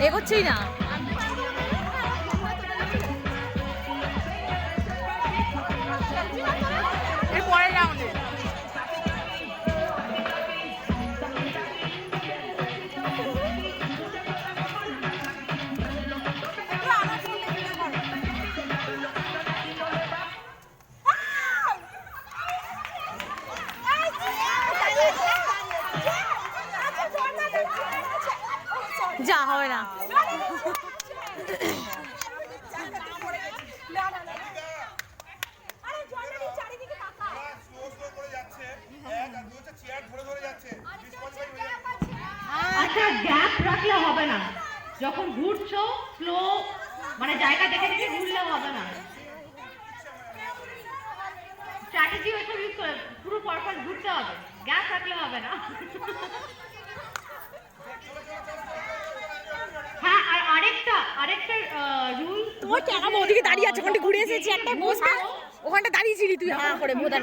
এগোচ্ছেই না। এর পরের রাউন্ডে যা হবে না। আচ্ছা গ্যাপ রাখলে হবে না, যখন ঘুরছো স্লো মানে জায়গা দেখে দেখে ঘুরলে হবে না। স্ট্র্যাটেজি ওইসব ইউজ করে পুরো পারপাস ঘুরতে হবে, গ্যাপ রাখলে হবে না। হ্যাঁ আর আরেকটা রুল, তোমার কেন ওদিকে দাঁড়িয়ে আছে, ওখানটা ঘুরে এসেছি একটা বসবে, ওখানটা দাঁড়িয়েছিলি তুই হা করে বোধার